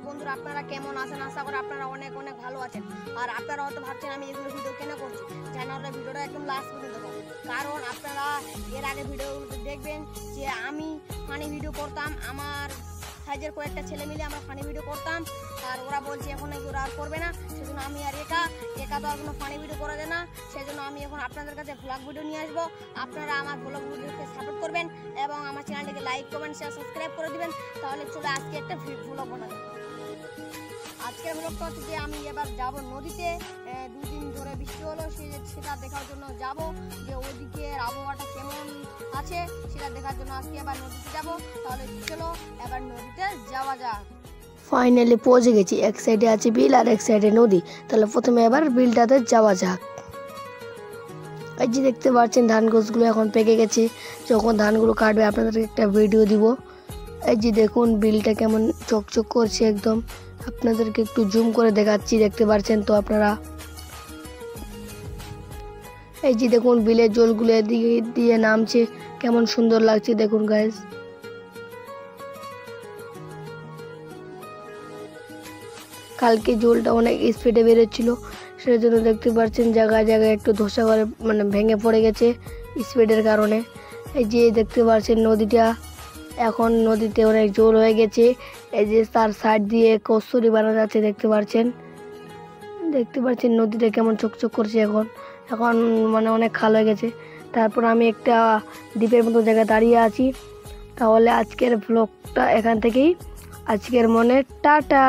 বন্ধুরা, আপনারা কেমন আছেন? আশা করি আপনারা অনেক অনেক ভালো আছেন। আর আপনারা হয়তো ভাবছেন আমি এগুলো ভিডিও কেন করছি, চ্যানেলটা ভিডিওটা একদম লাস্ট পর্যন্ত দেখো, কারণ আপনারা এর আগে ভিডিওগুলোতে দেখবেন যে আমি ফানি ভিডিও করতাম, আমার সাইজের কয়েকটা ছেলে মিলে আমরা ফানি ভিডিও করতাম, আর ওরা বলছে এখন নাকি ওরা আর করবে না, সেজন্য আমি আর একা তো আর কোনো ফানি ভিডিও করা যায় না, সেজন্য আমি এখন আপনাদের কাছে ভ্লগ ভিডিও নিয়ে আসবো। আপনারা আমার ভ্লগ ভিডিওকে সাপোর্ট করবেন এবং আমার চ্যানেলটিকে লাইক কমেন্ট শেয়ার সাবস্ক্রাইব করে দিবেন। তাহলে চলে আজকে একটা ভ্লগ বানাবো। আজকের ভ্লগটা হচ্ছে যে আমি এবার যাব নদীতে, দুদিন ধরে বৃষ্টি হলো, সেটা দেখার জন্য যাব যে ওদিকে আবহাওয়াটা কেমন আছে সেটা দেখার জন্য আজকে এবার নদীতে যাব। তাহলে চলো এবার নদীতে যাওয়া যাক। ফাইনালি পৌঁছে গেছি, এক সাইডে আছে বিল আর এক সাইডে নদী। তাহলে প্রথমে এবার বিলটাতে যাওয়া যাক। এই যে দেখতে পাচ্ছেন ধান গাছগুলো এখন পেকে গেছে, যখন ধানগুলো কাটবে আপনাদেরকে একটা ভিডিও দিব। এই যে দেখুন বিলটা কেমন চকচক করছে একদম, আপনাদেরকে একটু জুম করে দেখাচ্ছি, দেখতে পাচ্ছেন তো আপনারা। এই যে দেখুন বিলের জলগুলো দিয়ে দিয়ে নামছে, কেমন সুন্দর লাগছে দেখুন গাইস। কালকে জলটা অনেক স্পিডে বেরোচ্ছিল, সেই জন্য দেখতে পাচ্ছেন জায়গায় জায়গায় একটু ধসা করে ভেঙে পড়ে গেছে স্পিডের কারণে। এই যে দেখতে পাচ্ছেন নদীটা, এখন নদীতে অনেক জল হয়ে গেছে। এই যে তার সাইড দিয়ে কস্তুরি বানানো যাচ্ছে, দেখতে পাচ্ছেন নদীটা কেমন চকচক করছে এখন এখন অনেক খাল হয়ে গেছে। তারপর আমি একটা দ্বীপের মতো জায়গায় দাঁড়িয়ে আছি। তাহলে আজকের ব্লগটা এখান থেকেই, আজকের মনে টাটা।